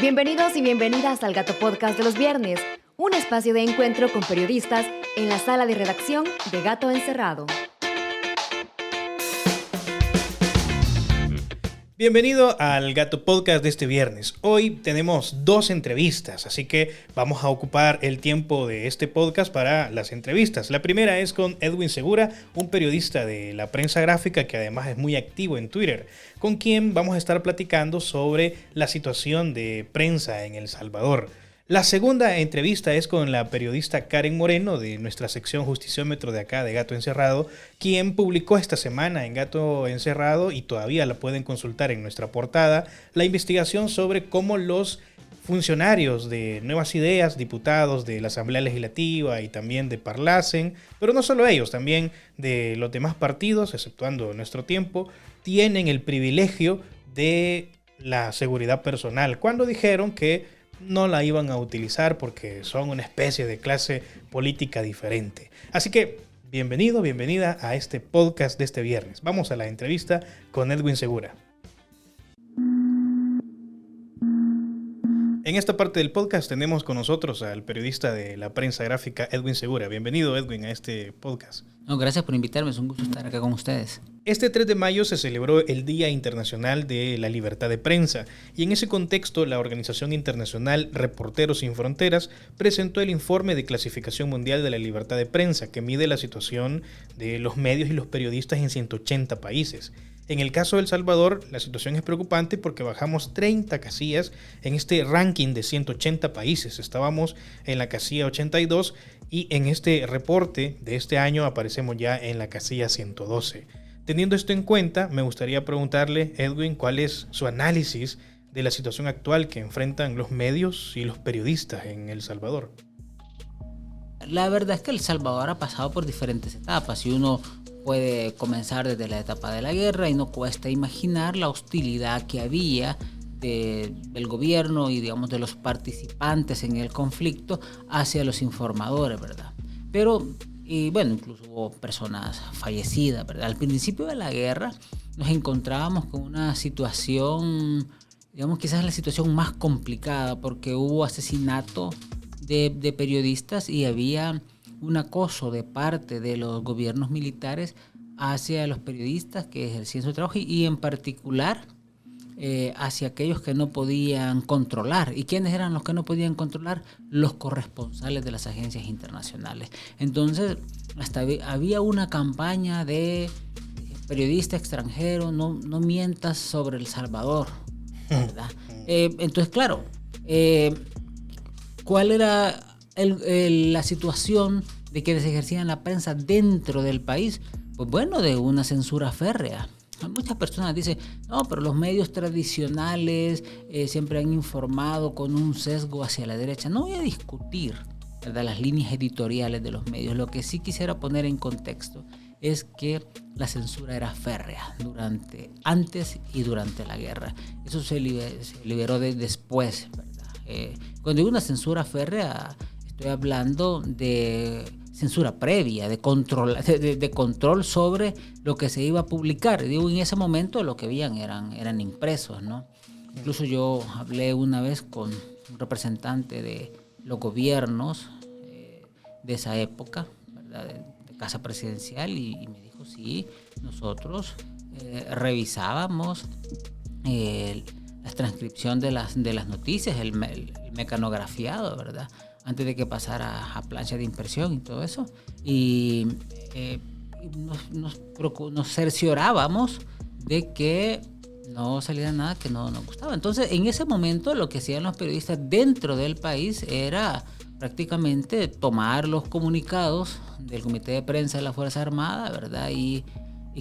Bienvenidos y bienvenidas al Gato Podcast de los viernes, un espacio de encuentro con periodistas en la sala de redacción de Gato Encerrado. Bienvenido al Gato Podcast de este viernes. Hoy tenemos 2 entrevistas, así que vamos a ocupar el tiempo de este podcast para las entrevistas. La primera es con Edwin Segura, un periodista de la prensa gráfica que además es muy activo en Twitter, con quien vamos a estar platicando sobre la situación de prensa en El Salvador. La segunda entrevista es con la periodista Karen Moreno de nuestra sección Justiciómetro de acá de Gato Encerrado, quien publicó esta semana en Gato Encerrado, y todavía la pueden consultar en nuestra portada, la investigación sobre cómo los funcionarios de Nuevas Ideas, diputados de la Asamblea Legislativa y también de Parlacen, pero no solo ellos, también de los demás partidos, exceptuando Nuestro Tiempo, tienen el privilegio de la seguridad personal, cuando dijeron que no la iban a utilizar porque son una especie de clase política diferente. Así que bienvenido, bienvenida a este podcast de este viernes. Vamos a la entrevista con Edwin Segura. En esta parte del podcast tenemos con nosotros al periodista de la prensa gráfica Edwin Segura. Bienvenido, Edwin, a este podcast. No, gracias por invitarme, es un gusto estar acá con ustedes. Este 3 de mayo se celebró el Día Internacional de la Libertad de Prensa, y en ese contexto la organización internacional Reporteros Sin Fronteras presentó el informe de clasificación mundial de la libertad de prensa, que mide la situación de los medios y los periodistas en 180 países. En el caso de El Salvador, la situación es preocupante porque bajamos 30 casillas en este ranking de 180 países. Estábamos en la casilla 82 y en este reporte de este año aparecemos ya en la casilla 112. Teniendo esto en cuenta, me gustaría preguntarle, Edwin, ¿cuál es su análisis de la situación actual que enfrentan los medios y los periodistas en El Salvador? La verdad es que El Salvador ha pasado por diferentes etapas y uno puede comenzar desde la etapa de la guerra y no cuesta imaginar la hostilidad que había del gobierno y, digamos, de los participantes en el conflicto hacia los informadores, ¿verdad? Pero, y bueno, incluso hubo personas fallecidas, ¿verdad? Al principio de la guerra nos encontrábamos con una situación, digamos, quizás la situación más complicada, porque hubo asesinato de periodistas y había un acoso de parte de los gobiernos militares hacia los periodistas que ejercían su trabajo y en particular hacia aquellos que no podían controlar. ¿Y quiénes eran los que no podían controlar? Los corresponsales de las agencias internacionales. Entonces, hasta había una campaña de periodista extranjero, no mientas sobre El Salvador, ¿verdad? Entonces, claro, ¿cuál era la situación de quienes ejercían la prensa dentro del país? Pues bueno, de una censura férrea. Muchas personas dicen, no, pero los medios tradicionales siempre han informado con un sesgo hacia la derecha. No voy a discutir, ¿verdad?, las líneas editoriales de los medios. Lo que sí quisiera poner en contexto es que la censura era férrea antes y durante la guerra. Eso se liberó después, ¿verdad? Cuando digo una censura férrea, estoy hablando de censura previa, de control sobre lo que se iba a publicar. Digo, en ese momento lo que veían eran impresos, ¿no? Incluso yo hablé una vez con un representante de los gobiernos de esa época, ¿verdad?, de Casa Presidencial, y me dijo, sí, nosotros revisábamos la transcripción de las noticias, el mecanografiado, ¿verdad?, antes de que pasara a plancha de impresión y todo eso. Y nos cerciorábamos de que no saliera nada que no nos gustaba. Entonces, en ese momento, lo que hacían los periodistas dentro del país era prácticamente tomar los comunicados del Comité de Prensa de la Fuerza Armada, ¿verdad?, y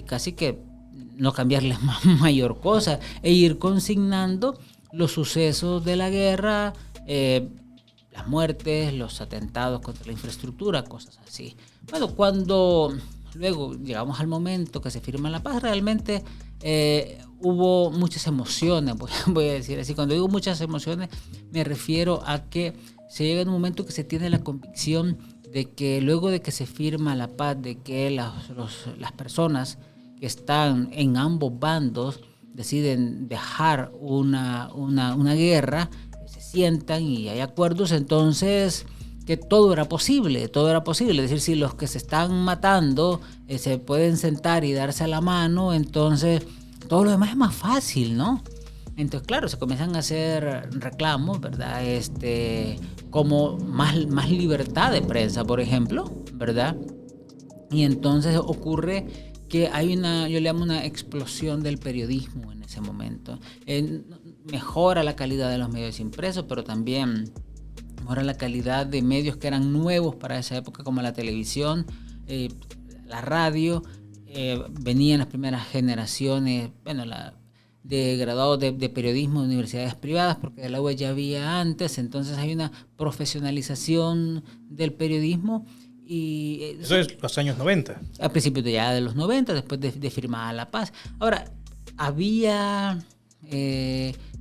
casi que no cambiarles mayor cosa, e ir consignando los sucesos de la guerra, las muertes, los atentados contra la infraestructura, cosas así. Bueno, cuando luego llegamos al momento que se firma la paz, realmente hubo muchas emociones, voy a decir así. Cuando digo muchas emociones, me refiero a que se llega en un momento que se tiene la convicción de que luego de que se firma la paz, de que las personas que están en ambos bandos deciden dejar una guerra, sientan y hay acuerdos, entonces que todo era posible. Es decir, si los que se están matando se pueden sentar y darse la mano, entonces todo lo demás es más fácil, ¿no? Entonces, claro, se comienzan a hacer reclamos, ¿verdad? Como más libertad de prensa, por ejemplo, ¿verdad? Y entonces ocurre que hay yo le llamo una explosión del periodismo en ese momento. Mejora la calidad de los medios impresos, pero también mejora la calidad de medios que eran nuevos para esa época, como la televisión, la radio. Venían las primeras generaciones, de graduados de periodismo de universidades privadas, porque de la UES ya había antes, entonces hay una profesionalización del periodismo. Y eso es los años 90. A principios de los 90, después de firmada la paz. Ahora, había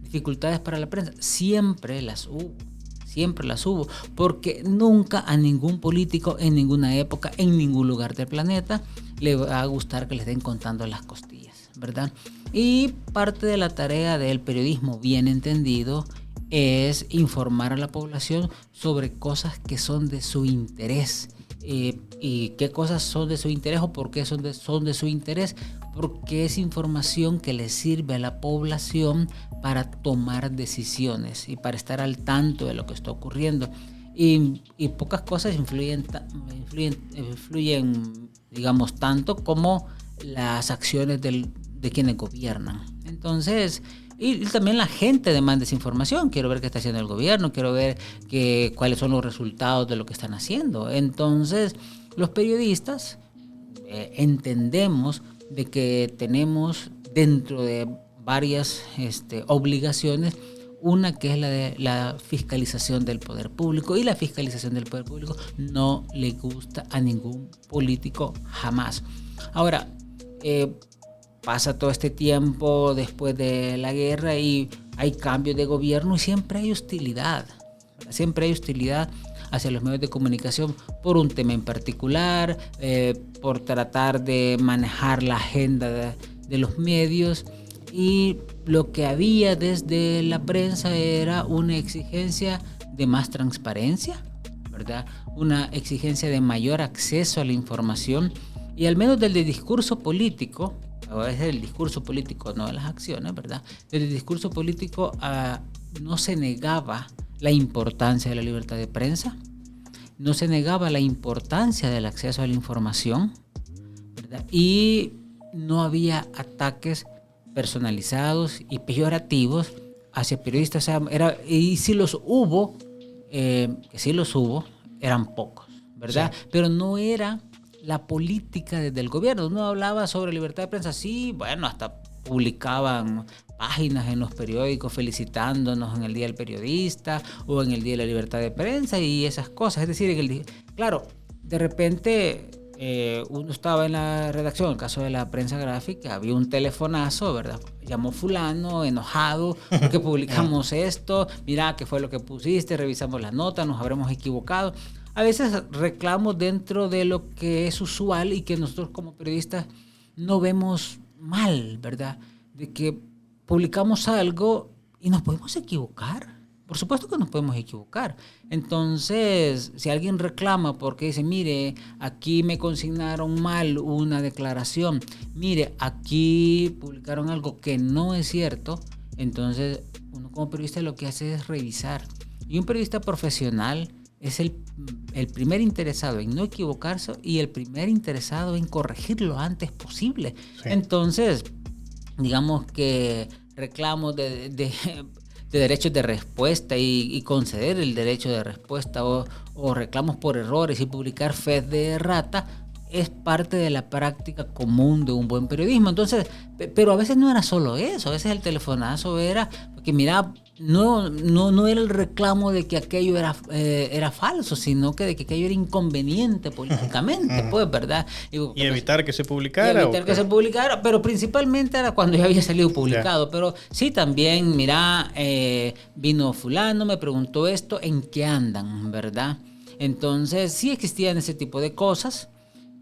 dificultades para la prensa, siempre las hubo, porque nunca a ningún político en ninguna época, en ningún lugar del planeta, le va a gustar que le estén contando las costillas, ¿verdad? Y parte de la tarea del periodismo, bien entendido, es informar a la población sobre cosas que son de su interés. ¿Y qué cosas son de su interés o por qué son de su interés? Porque es información que le sirve a la población para tomar decisiones y para estar al tanto de lo que está ocurriendo. Y pocas cosas influyen, digamos, tanto como las acciones de quienes gobiernan. Entonces, y también la gente demanda esa información. Quiero ver qué está haciendo el gobierno, quiero ver cuáles son los resultados de lo que están haciendo. Entonces, los periodistas entendemos de que tenemos dentro de varias obligaciones, una que es la de la fiscalización del poder público, y la fiscalización del poder público no le gusta a ningún político jamás. Ahora, pasa todo este tiempo después de la guerra y hay cambios de gobierno y siempre hay hostilidad. Siempre hay hostilidad hacia los medios de comunicación por un tema en particular, por tratar de manejar la agenda de los medios. Y lo que había desde la prensa era una exigencia de más transparencia, ¿verdad? Una exigencia de mayor acceso a la información y al menos del discurso político. O es el discurso político, no de las acciones, ¿verdad? Desde el discurso político no se negaba la importancia de la libertad de prensa, no se negaba la importancia del acceso a la información, ¿verdad? Y no había ataques personalizados y peyorativos hacia periodistas. O sea, y si los hubo, eran pocos, ¿verdad? Sí. Pero no era la política desde el gobierno. Uno hablaba sobre libertad de prensa, sí, bueno, hasta publicaban páginas en los periódicos felicitándonos en el Día del Periodista o en el Día de la Libertad de Prensa y esas cosas. Es decir, claro, de repente uno estaba en la redacción, en el caso de la prensa gráfica, había un telefonazo, ¿verdad? Llamó fulano, enojado, porque publicamos esto, mira qué fue lo que pusiste, revisamos la nota, nos habremos equivocado. A veces reclamos dentro de lo que es usual y que nosotros como periodistas no vemos mal, ¿verdad? De que publicamos algo y nos podemos equivocar. Por supuesto que nos podemos equivocar. Entonces, si alguien reclama porque dice, mire, aquí me consignaron mal una declaración, mire, aquí publicaron algo que no es cierto, entonces uno como periodista lo que hace es revisar. Y un periodista profesional es el primer interesado en no equivocarse y el primer interesado en corregir lo antes posible. Sí. Entonces, digamos que reclamos de derechos de respuesta y conceder el derecho de respuesta o reclamos por errores y publicar fe de errata es parte de la práctica común de un buen periodismo. Entonces, pero a veces no era solo eso, a veces el telefonazo era porque mira, no era el reclamo de que aquello era falso, sino que de que aquello era inconveniente políticamente, pues, ¿verdad? Y evitar que se publicara. Pero principalmente era cuando ya había salido publicado. Yeah. Pero sí, también, mira, vino fulano, me preguntó esto, ¿en qué andan, verdad? Entonces, sí existían ese tipo de cosas,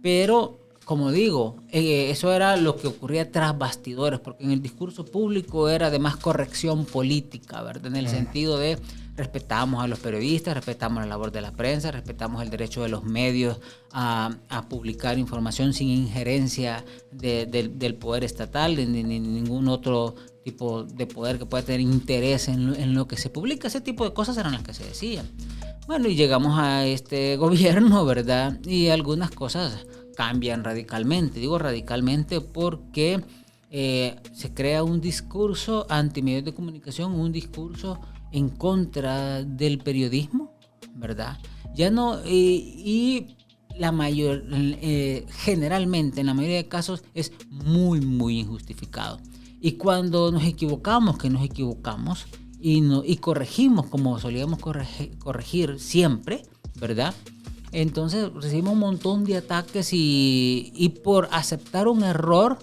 pero como digo, eso era lo que ocurría tras bastidores, porque en el discurso público era de más corrección política, ¿verdad? En el sentido de respetamos a los periodistas, respetamos la labor de la prensa, respetamos el derecho de los medios a publicar información sin injerencia del poder estatal, ni ningún otro tipo de poder que pueda tener interés en lo que se publica. Ese tipo de cosas eran las que se decían. Bueno, y llegamos a este gobierno, ¿verdad? Y algunas cosas cambian radicalmente. Digo radicalmente porque se crea un discurso anti-medios de comunicación, un discurso en contra del periodismo, ¿verdad? Ya no, y la mayor, generalmente, en la mayoría de casos, es muy, muy injustificado. Y cuando nos equivocamos, y corregimos como solíamos corregir siempre, ¿verdad? Entonces recibimos un montón de ataques y por aceptar un error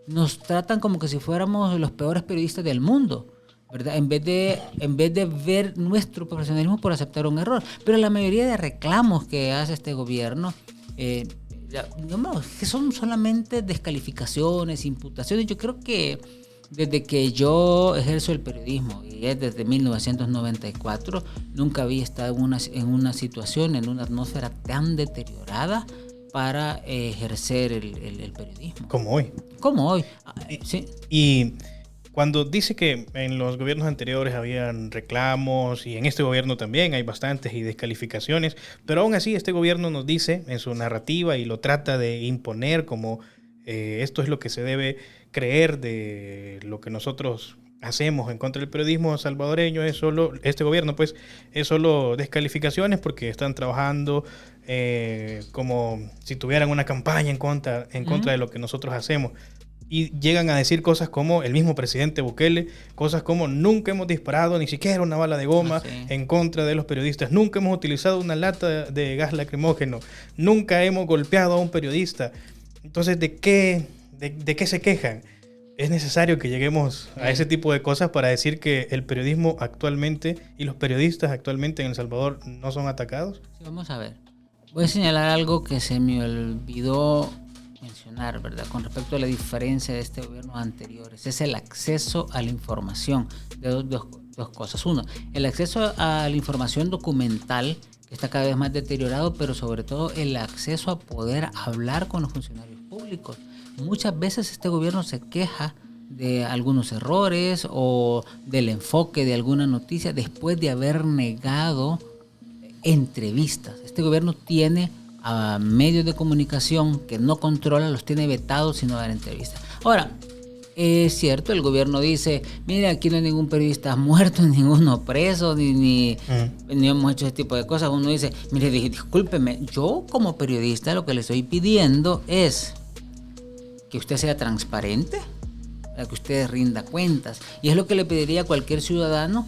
nos tratan como que si fuéramos los peores periodistas del mundo, ¿verdad? En vez de ver nuestro profesionalismo por aceptar un error. Pero la mayoría de reclamos que hace este gobierno que son solamente descalificaciones, imputaciones. Yo creo que desde que yo ejerzo el periodismo, y es desde 1994, nunca había estado en una situación, en una atmósfera tan deteriorada para ejercer el periodismo. Como hoy. Como hoy, sí. Y cuando dice que en los gobiernos anteriores habían reclamos y en este gobierno también hay bastantes y descalificaciones, pero aún así este gobierno nos dice en su narrativa y lo trata de imponer como esto es lo que se debe creer de lo que nosotros hacemos en contra del periodismo salvadoreño, es solo, este gobierno pues es solo descalificaciones porque están trabajando como si tuvieran una campaña en contra de lo que nosotros hacemos. Y llegan a decir cosas como el mismo presidente Bukele, cosas como nunca hemos disparado ni siquiera una bala de goma en contra de los periodistas, nunca hemos utilizado una lata de gas lacrimógeno, nunca hemos golpeado a un periodista. Entonces, ¿de qué se quejan? ¿Es necesario que lleguemos a ese tipo de cosas para decir que el periodismo actualmente y los periodistas actualmente en El Salvador no son atacados? Sí, vamos a ver. Voy a señalar algo que se me olvidó mencionar, ¿verdad? Con respecto a la diferencia de este gobierno anteriores. Es el acceso a la información. De dos cosas. Uno, el acceso a la información documental, que está cada vez más deteriorado, pero sobre todo el acceso a poder hablar con los funcionarios públicos. Muchas veces este gobierno se queja de algunos errores o del enfoque de alguna noticia después de haber negado entrevistas. Este gobierno tiene a medios de comunicación que no controla, los tiene vetados sin no dar entrevistas. Ahora, es cierto, el gobierno dice, mire, aquí no hay ningún periodista muerto, ninguno preso, ni hemos hecho ese tipo de cosas. Uno dice, mire, discúlpeme, yo como periodista lo que le estoy pidiendo es que usted sea transparente, que usted rinda cuentas. Y es lo que le pediría a cualquier ciudadano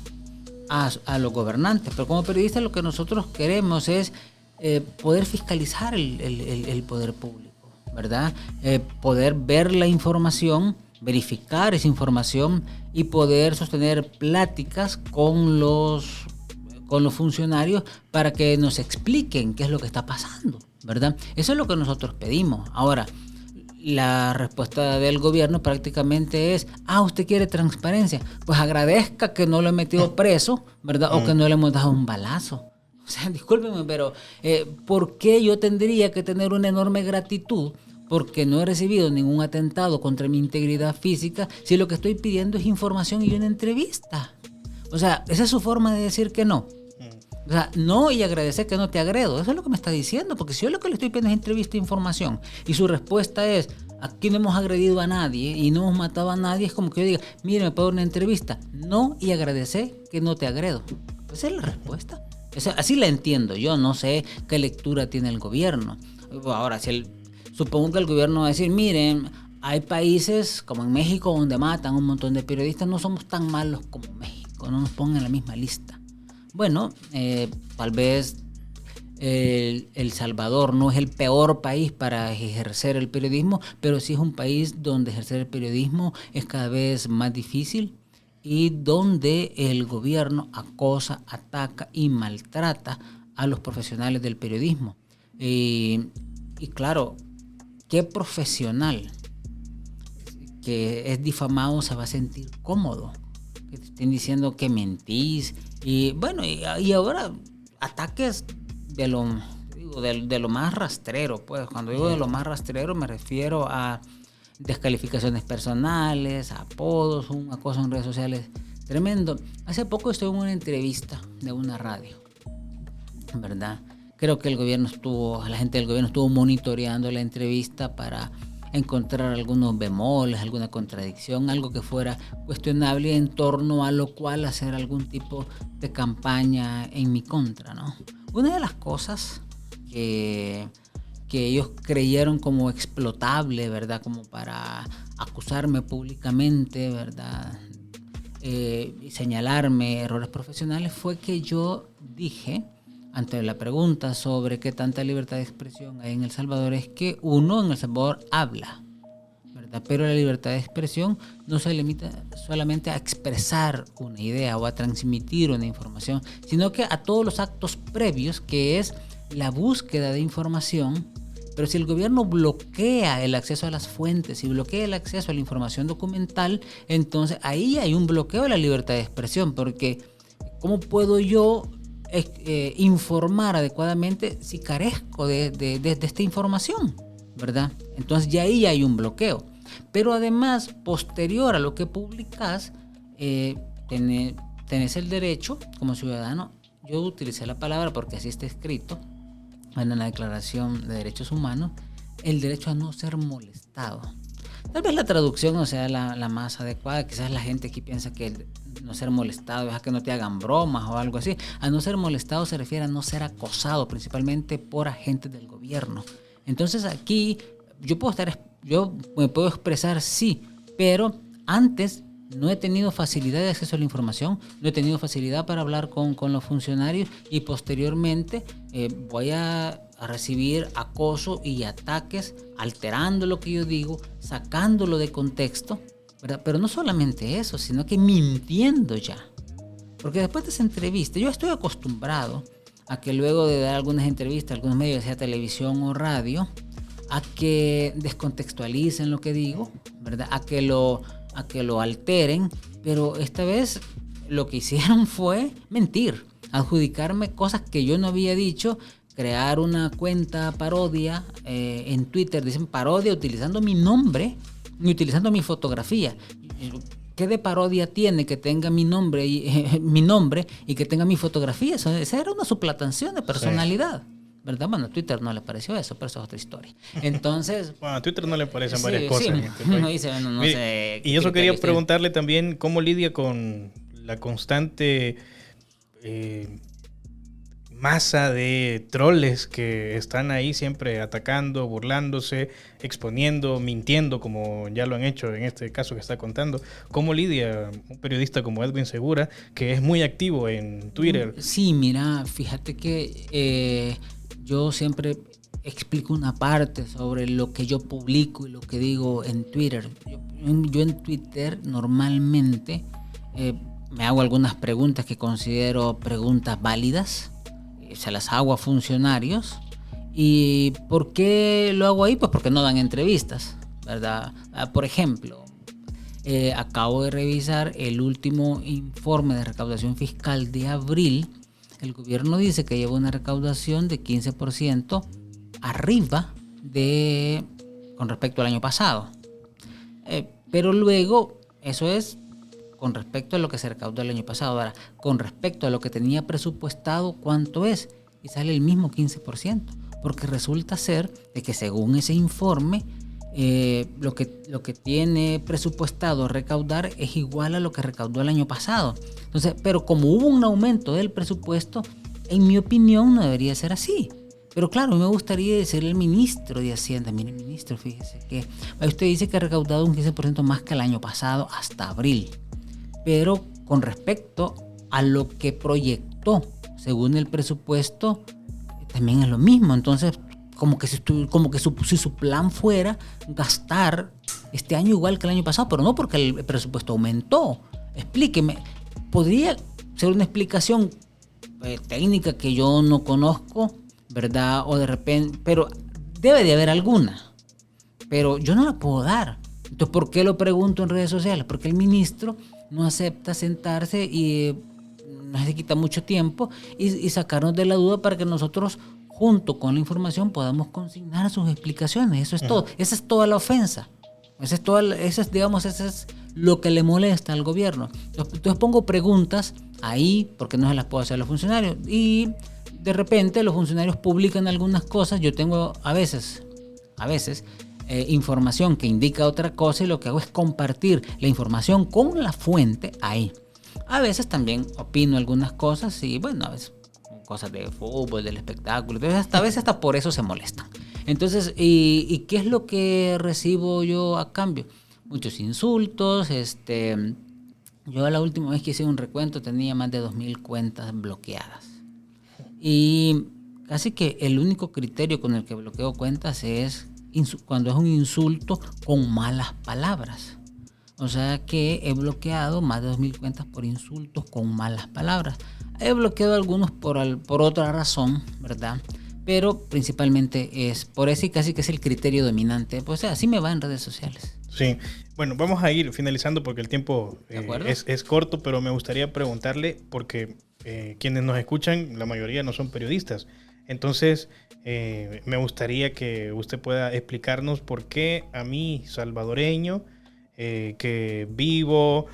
a los gobernantes. Pero como periodistas lo que nosotros queremos es poder fiscalizar el poder público, ¿verdad? Poder ver la información, verificar esa información y poder sostener pláticas con los funcionarios para que nos expliquen qué es lo que está pasando, ¿verdad? Eso es lo que nosotros pedimos. Ahora, la respuesta del gobierno prácticamente es, usted quiere transparencia, pues agradezca que no lo he metido preso, ¿verdad? O que no le hemos dado un balazo. O sea, discúlpeme, pero ¿por qué yo tendría que tener una enorme gratitud porque no he recibido ningún atentado contra mi integridad física si lo que estoy pidiendo es información y una entrevista? O sea, esa es su forma de decir que no. O sea, no y agradecer que no te agredo. Eso es lo que me está diciendo, porque si yo lo que le estoy pidiendo es entrevista e información y su respuesta es, aquí no hemos agredido a nadie y no hemos matado a nadie, es como que yo diga, mire, me puedo dar una entrevista. No y agradecer que no te agredo. Esa es la respuesta. Así la entiendo yo, no sé qué lectura tiene el gobierno. Ahora, supongo que el gobierno va a decir, miren, hay países como en México donde matan un montón de periodistas, no somos tan malos como México, no nos pongan en la misma lista. Bueno, tal vez El Salvador no es el peor país para ejercer el periodismo, pero sí es un país donde ejercer el periodismo es cada vez más difícil y donde el gobierno acosa, ataca y maltrata a los profesionales del periodismo. Y claro, ¿qué profesional que es difamado se va a sentir cómodo? Que te estén diciendo que mentís. Y bueno, y ahora ataques de lo más rastrero. Pues cuando digo de lo más rastrero me refiero a descalificaciones personales, apodos, un acoso en redes sociales tremendo. Hace poco estuve en una entrevista de una radio, ¿verdad? Creo que la gente del gobierno estuvo monitoreando la entrevista para encontrar algunos bemoles, alguna contradicción, algo que fuera cuestionable, en torno a lo cual hacer algún tipo de campaña en mi contra, ¿no? Una de las cosas que ellos creyeron como explotable, ¿verdad? Como para acusarme públicamente, ¿verdad? Y señalarme errores profesionales, fue que yo dije, ante la pregunta sobre qué tanta libertad de expresión hay en El Salvador, es que uno en El Salvador habla, ¿verdad? Pero la libertad de expresión no se limita solamente a expresar una idea o a transmitir una información, sino que a todos los actos previos, que es la búsqueda de información. Pero si el gobierno bloquea el acceso a las fuentes y bloquea el acceso a la información documental, entonces ahí hay un bloqueo de la libertad de expresión, porque ¿cómo puedo yo informar adecuadamente si carezco de esta información, ¿verdad? Entonces ya ahí hay un bloqueo. Pero además, posterior a lo que publicas, tenés el derecho como ciudadano, yo utilicé la palabra porque así está escrito en la Declaración de Derechos Humanos, el derecho a no ser molestado. Tal vez la traducción no sea la más adecuada, quizás la gente aquí piensa que no ser molestado es a que no te hagan bromas o algo así. A no ser molestado se refiere a no ser acosado, principalmente por agentes del gobierno. Entonces aquí yo me puedo expresar, sí, pero antes no he tenido facilidad de acceso a la información, no he tenido facilidad para hablar con los funcionarios, y posteriormente voy a recibir acoso y ataques alterando lo que yo digo, sacándolo de contexto, ¿verdad? Pero no solamente eso, sino que mintiendo ya. Porque después de esa entrevista, yo estoy acostumbrado a que luego de dar algunas entrevistas a algunos medios, sea televisión o radio, a que descontextualicen lo que digo, ¿verdad? A que lo alteren, pero esta vez lo que hicieron fue mentir, adjudicarme cosas que yo no había dicho, crear una cuenta parodia en Twitter, dicen parodia utilizando mi nombre y utilizando mi fotografía. ¿Qué de parodia tiene que tenga mi nombre y que tenga mi fotografía? Esa era una suplantación de personalidad. Sí. ¿Verdad? Bueno, a Twitter no le pareció eso, pero eso es otra historia. Entonces... Bueno, a Twitter no le parecen varias cosas. Sí, no dice, no sé... Y eso quería preguntarle también, ¿cómo lidia con la constante masa de troles que están ahí siempre atacando, burlándose, exponiendo, mintiendo, como ya lo han hecho en este caso que está contando? ¿Cómo lidia un periodista como Edwin Segura, que es muy activo en Twitter? Sí, mira, fíjate que yo siempre explico una parte sobre lo que yo publico y lo que digo en Twitter. Yo en Twitter normalmente me hago algunas preguntas que considero preguntas válidas. Se las hago a funcionarios. ¿Y por qué lo hago ahí? Pues porque no dan entrevistas, ¿verdad? Por ejemplo, acabo de revisar el último informe de recaudación fiscal de abril. El gobierno dice que lleva una recaudación de 15% arriba con respecto al año pasado. Pero luego, eso es con respecto a lo que se recaudó el año pasado. Ahora, con respecto a lo que tenía presupuestado, ¿cuánto es? Y sale el mismo 15%. Porque resulta ser de que según ese informe, lo que tiene presupuestado recaudar es igual a lo que recaudó el año pasado. Entonces, pero como hubo un aumento del presupuesto, en mi opinión no debería ser así. Pero claro, me gustaría decirle al ministro de Hacienda: mire, ministro, fíjese que usted dice que ha recaudado un 15% más que el año pasado hasta abril. Pero con respecto a lo que proyectó según el presupuesto, también es lo mismo. Entonces, como que si su plan fuera gastar este año igual que el año pasado, pero no porque el presupuesto aumentó. Explíqueme. Podría ser una explicación técnica que yo no conozco, ¿verdad? O de repente, pero debe de haber alguna. pero yo no la puedo dar. Entonces, ¿por qué lo pregunto en redes sociales? Porque el ministro no acepta sentarse y nos quita mucho tiempo y sacarnos de la duda para que nosotros, junto con la información, podamos consignar sus explicaciones. Eso es todo. Esa es toda la ofensa. Eso es lo que le molesta al gobierno. Entonces pongo preguntas ahí porque no se las puedo hacer a los funcionarios. Y de repente los funcionarios publican algunas cosas. Yo tengo a veces información que indica otra cosa y lo que hago es compartir la información con la fuente ahí. A veces también opino algunas cosas y bueno, a veces cosas de fútbol, del espectáculo, entonces a veces hasta por eso se molestan. Entonces, ¿y qué es lo que recibo yo a cambio? Muchos insultos. Yo la última vez que hice un recuento tenía más de 2,000 cuentas bloqueadas. Y casi que el único criterio con el que bloqueo cuentas es cuando es un insulto con malas palabras. O sea que he bloqueado más de 2,000 cuentas por insultos con malas palabras. He bloqueado algunos por otra razón, ¿verdad? Pero principalmente es por eso y casi que es el criterio dominante. Pues así me va en redes sociales. Sí. Bueno, vamos a ir finalizando porque el tiempo es corto, pero me gustaría preguntarle, porque quienes nos escuchan, la mayoría no son periodistas. Entonces, me gustaría que usted pueda explicarnos por qué a mí, salvadoreño, que vivo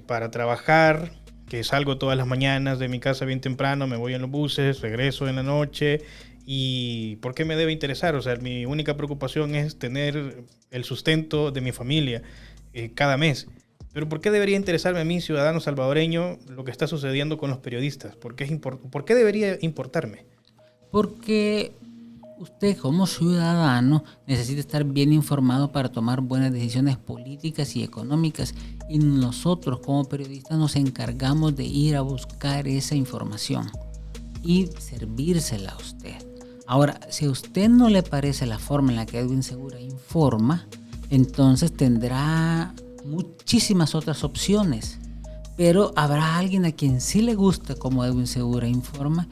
para trabajar, que salgo todas las mañanas de mi casa bien temprano, me voy en los buses, regreso en la noche, y ¿por qué me debe interesar? O sea, mi única preocupación es tener el sustento de mi familia cada mes. Pero ¿por qué debería interesarme a mí, ciudadano salvadoreño, lo que está sucediendo con los periodistas? ¿Por qué debería importarme? Porque usted como ciudadano necesita estar bien informado para tomar buenas decisiones políticas y económicas, y nosotros como periodistas nos encargamos de ir a buscar esa información y servírsela a usted. Ahora, si a usted no le parece la forma en la que Edwin Segura informa, entonces tendrá muchísimas otras opciones, pero habrá alguien a quien sí le gusta como Edwin Segura informa,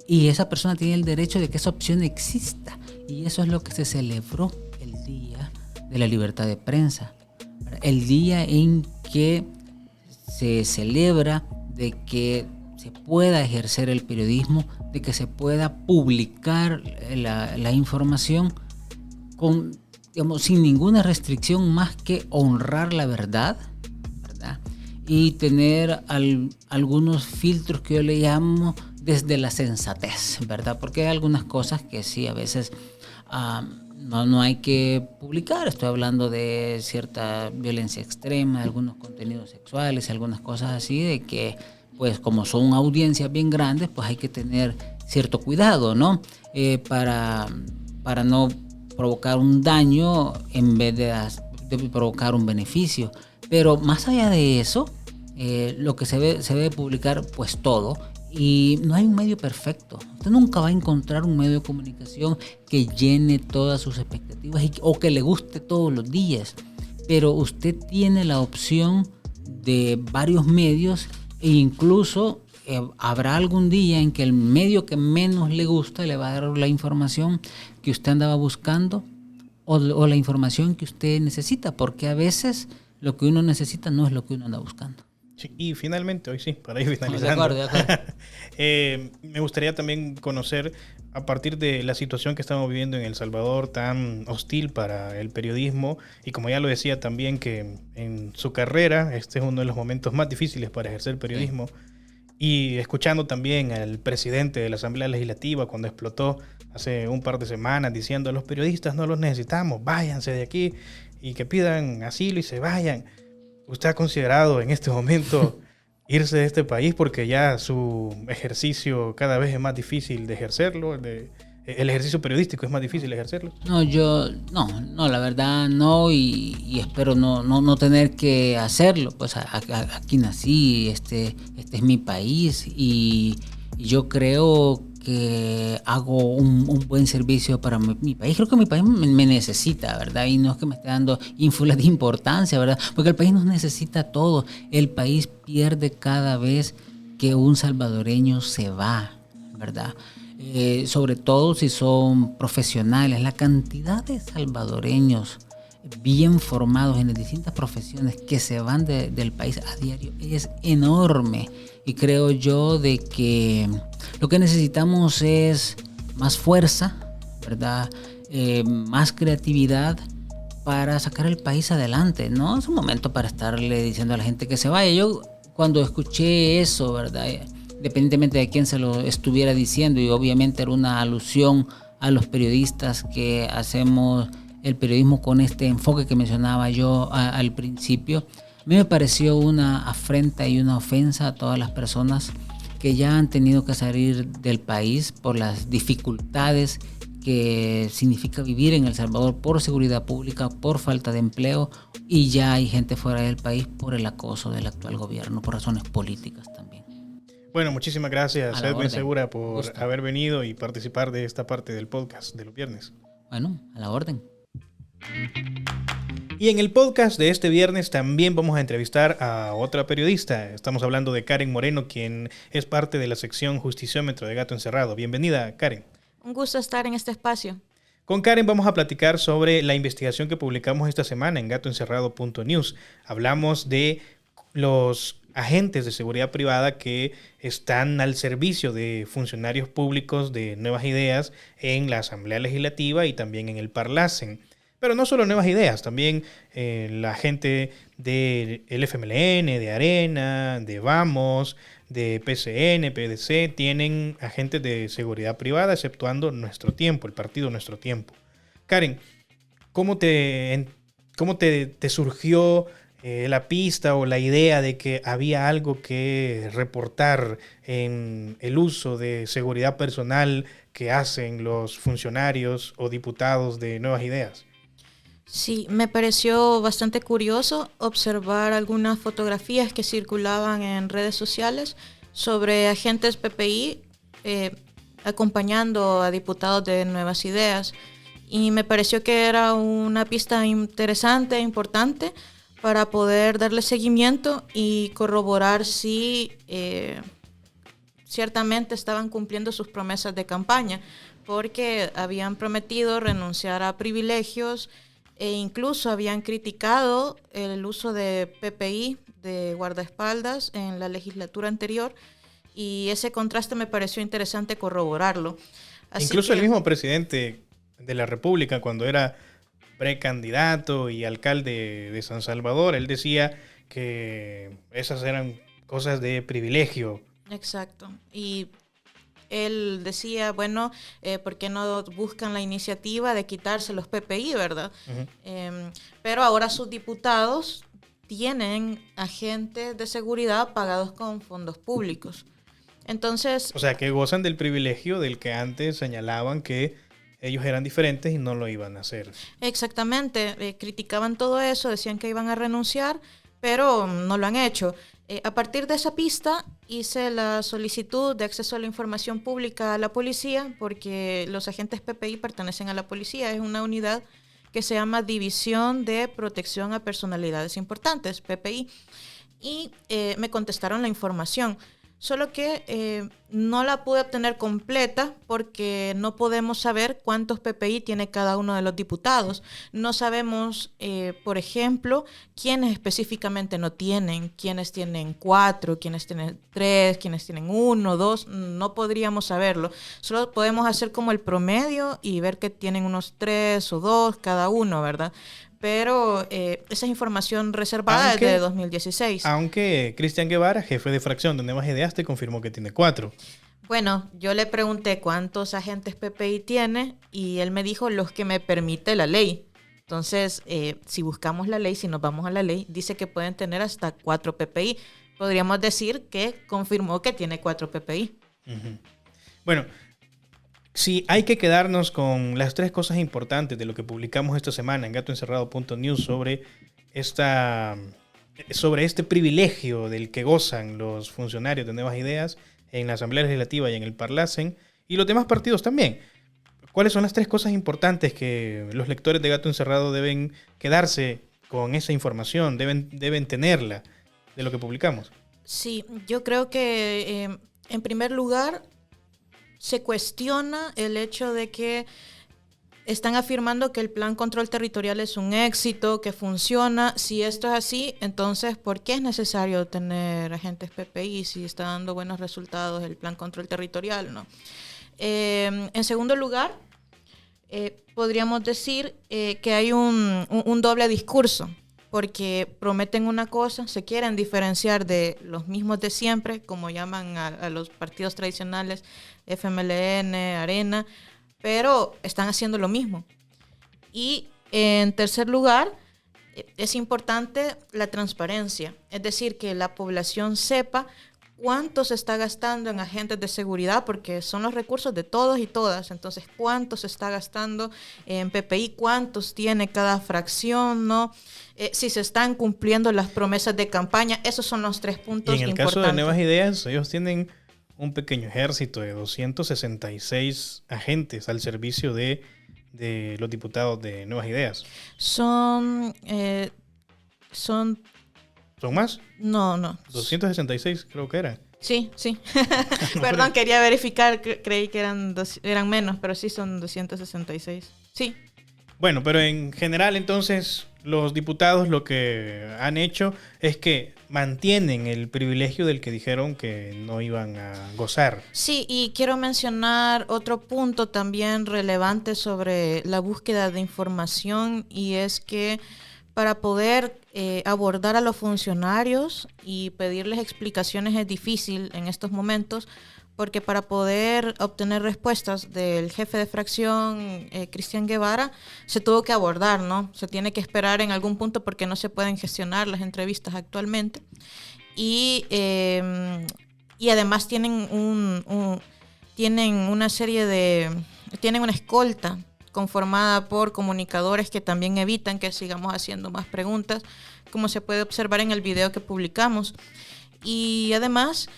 y esa persona tiene el derecho de que esa opción exista. Y eso es lo que se celebró el Día de la Libertad de Prensa. El día en que se celebra de que se pueda ejercer el periodismo, de que se pueda publicar la información sin ninguna restricción más que honrar la verdad, ¿verdad? Y tener algunos filtros que yo le llamo desde la sensatez, ¿verdad? Porque hay algunas cosas que sí, a veces no hay que publicar. Estoy hablando de cierta violencia extrema, de algunos contenidos sexuales, algunas cosas así, de que, pues, como son audiencias bien grandes, pues hay que tener cierto cuidado, ¿no? Para no provocar un daño en vez de provocar un beneficio. Pero más allá de eso, lo que se debe publicar, pues todo. Y no hay un medio perfecto. Usted nunca va a encontrar un medio de comunicación que llene todas sus expectativas o que le guste todos los días. Pero usted tiene la opción de varios medios, e incluso habrá algún día en que el medio que menos le gusta le va a dar la información que usted andaba buscando o la información que usted necesita, porque a veces lo que uno necesita no es lo que uno anda buscando. Sí, y finalmente, hoy sí, para ir finalizando, de acuerdo. Me gustaría también conocer, a partir de la situación que estamos viviendo en El Salvador, tan hostil para el periodismo, y como ya lo decía también, que en su carrera este es uno de los momentos más difíciles para ejercer periodismo, y escuchando también al presidente de la Asamblea Legislativa cuando explotó hace un par de semanas diciendo: a los periodistas no los necesitamos, váyanse de aquí, y que pidan asilo y se vayan. ¿Usted ha considerado en este momento irse de este país porque ya su ejercicio cada vez es más difícil de ejercerlo? El ejercicio periodístico es más difícil de ejercerlo. No, la verdad no, y espero no tener que hacerlo. Pues aquí nací, este es mi país, y yo creo que hago un buen servicio para mi país. Creo que mi país me necesita, ¿verdad? Y no es que me esté dando ínfulas de importancia, ¿verdad? Porque el país nos necesita a todos. El país pierde cada vez que un salvadoreño se va, ¿verdad? sobre todo si son profesionales. La cantidad de salvadoreños bien formados en las distintas profesiones que se van del país a diario es enorme, y creo yo de que lo que necesitamos es más fuerza, ¿verdad? Más creatividad para sacar el país adelante. No es un momento para estarle diciendo a la gente que se vaya. Yo cuando escuché eso, ¿verdad?, independientemente de quién se lo estuviera diciendo, y obviamente era una alusión a los periodistas que hacemos el periodismo con este enfoque que mencionaba yo al principio, a mí me pareció una afrenta y una ofensa a todas las personas que ya han tenido que salir del país por las dificultades que significa vivir en El Salvador, por seguridad pública, por falta de empleo, y ya hay gente fuera del país por el acoso del actual gobierno, por razones políticas también. Bueno, muchísimas gracias, Edwin Segura, por Gusto. haber venido y participar de esta parte del podcast de los viernes. Bueno, a la orden. Y en el podcast de este viernes también vamos a entrevistar a otra periodista. Estamos hablando de Karen Moreno, quien es parte de la sección Justiciómetro de Gato Encerrado. Bienvenida, Karen. Un gusto estar en este espacio. Con Karen vamos a platicar sobre la investigación que publicamos esta semana en gatoencerrado.news. Hablamos de los agentes de seguridad privada que están al servicio de funcionarios públicos de Nuevas Ideas en la Asamblea Legislativa y también en el Parlacen. Pero no solo Nuevas Ideas, también la gente del FMLN, de Arena, de Vamos, de PCN, PDC, tienen agentes de seguridad privada, exceptuando Nuestro Tiempo, el partido Nuestro Tiempo. Karen, ¿cómo te surgió la pista o la idea de que había algo que reportar en el uso de seguridad personal que hacen los funcionarios o diputados de Nuevas Ideas? Sí, me pareció bastante curioso observar algunas fotografías que circulaban en redes sociales sobre agentes PPI acompañando a diputados de Nuevas Ideas, y me pareció que era una pista interesante e importante para poder darle seguimiento y corroborar si ciertamente estaban cumpliendo sus promesas de campaña, porque habían prometido renunciar a privilegios e incluso habían criticado el uso de PPI, de guardaespaldas, en la legislatura anterior, y ese contraste me pareció interesante corroborarlo. Así incluso que el mismo presidente de la República, cuando era precandidato y alcalde de San Salvador, él decía que esas eran cosas de privilegio. Exacto. Y él decía, bueno, ¿por qué no buscan la iniciativa de quitarse los PPI, verdad? Uh-huh. Pero ahora sus diputados tienen agentes de seguridad pagados con fondos públicos. Entonces, o sea, que gozan del privilegio del que antes señalaban que ellos eran diferentes y no lo iban a hacer. Exactamente. Criticaban todo eso, decían que iban a renunciar, pero no lo han hecho. A partir de esa pista hice la solicitud de acceso a la información pública a la policía, porque los agentes PPI pertenecen a la policía. Es una unidad que se llama División de Protección a Personalidades Importantes, PPI. Y me contestaron la información. Solo que no la pude obtener completa porque no podemos saber cuántos PPI tiene cada uno de los diputados. No sabemos, por ejemplo, quiénes específicamente no tienen, quiénes tienen 4, quiénes tienen 3, quiénes tienen 1, 2. No podríamos saberlo. Solo podemos hacer como el promedio y ver que tienen unos 3 o 2 cada uno, ¿verdad? Pero esa es información reservada desde 2016. Aunque Cristian Guevara, jefe de fracción de Nuevas Ideas, te confirmó que tiene 4. Bueno, yo le pregunté cuántos agentes PPI tiene y él me dijo los que me permite la ley. Entonces, si buscamos la ley, si nos vamos a la ley, dice que pueden tener hasta 4 PPI. Podríamos decir que confirmó que tiene 4 PPI. Uh-huh. Bueno, si hay que quedarnos con las 3 cosas importantes de lo que publicamos esta semana en gatoencerrado.news sobre este privilegio del que gozan los funcionarios de Nuevas Ideas en la Asamblea Legislativa y en el Parlacen, y los demás partidos también. ¿Cuáles son las 3 cosas importantes que los lectores de Gato Encerrado deben quedarse con esa información, deben tenerla de lo que publicamos? Sí, yo creo que en primer lugar se cuestiona el hecho de que están afirmando que el plan control territorial es un éxito, que funciona. Si esto es así, entonces, ¿por qué es necesario tener agentes PPI si está dando buenos resultados el plan control territorial, ¿no? En segundo lugar, podríamos decir que hay un doble discurso, porque prometen una cosa, se quieren diferenciar de los mismos de siempre, como llaman a los partidos tradicionales, FMLN, Arena, pero están haciendo lo mismo. Y en tercer lugar, es importante la transparencia, es decir, que la población sepa cuánto se está gastando en agentes de seguridad, porque son los recursos de todos y todas. Entonces, cuánto se está gastando en PPI, cuántos tiene cada fracción, ¿no? Si se están cumpliendo las promesas de campaña. Esos son los 3 puntos Y en el importantes. caso de Nuevas Ideas, ellos tienen un pequeño ejército de 266 agentes al servicio de los diputados de Nuevas Ideas. ¿Son ¿Son más? No. 266 creo que era. Sí. Perdón, quería verificar, creí que eran menos, pero sí son 266. Sí. Bueno, pero en general entonces los diputados lo que han hecho es que mantienen el privilegio del que dijeron que no iban a gozar. Sí, y quiero mencionar otro punto también relevante sobre la búsqueda de información, y es que para poder abordar a los funcionarios y pedirles explicaciones es difícil en estos momentos, porque para poder obtener respuestas del jefe de fracción, Cristian Guevara, se tuvo que abordar, ¿no? Se tiene que esperar en algún punto porque no se pueden gestionar las entrevistas actualmente. Y además tienen una serie tienen una escolta conformada por comunicadores que también evitan que sigamos haciendo más preguntas, como se puede observar en el video que publicamos. Y además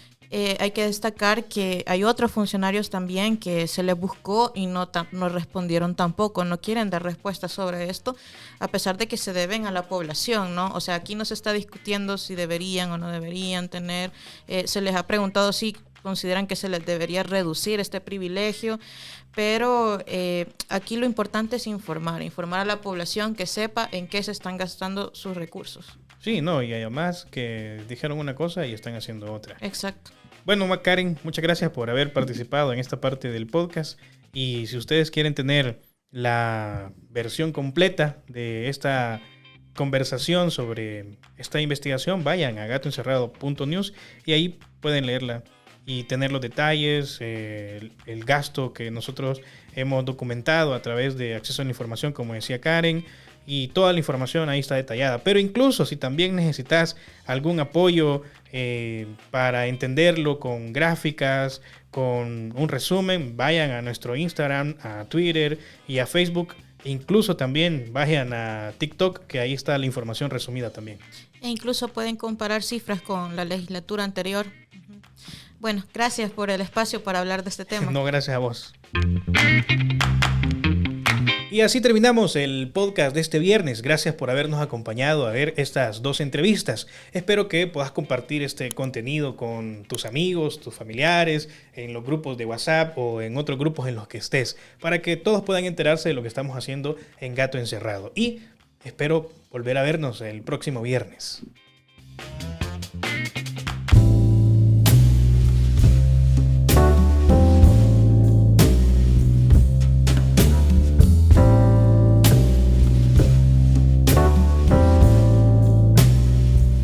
hay que destacar que hay otros funcionarios también que se les buscó y no respondieron tampoco, no quieren dar respuestas sobre esto, a pesar de que se deben a la población, ¿no? O sea, aquí no se está discutiendo si deberían o no deberían tener, se les ha preguntado si consideran que se les debería reducir este privilegio, pero aquí lo importante es informar a la población, que sepa en qué se están gastando sus recursos. Sí, no, y además que dijeron una cosa y están haciendo otra. Exacto. Bueno, Karen, muchas gracias por haber participado en esta parte del podcast, y si ustedes quieren tener la versión completa de esta conversación sobre esta investigación, vayan a gatoencerrado.news y ahí pueden leerla y tener los detalles, el gasto que nosotros hemos documentado a través de acceso a la información, como decía Karen, y toda la información ahí está detallada. Pero incluso si también necesitas algún apoyo para entenderlo con gráficas, con un resumen, vayan a nuestro Instagram, a Twitter y a Facebook. Incluso también vayan a TikTok, que ahí está la información resumida también. E incluso pueden comparar cifras con la legislatura anterior. Bueno, gracias por el espacio para hablar de este tema. No, gracias a vos. Y así terminamos el podcast de este viernes. Gracias por habernos acompañado a ver estas 2 entrevistas. Espero que puedas compartir este contenido con tus amigos, tus familiares, en los grupos de WhatsApp o en otros grupos en los que estés, para que todos puedan enterarse de lo que estamos haciendo en Gato Encerrado. Y espero volver a vernos el próximo viernes.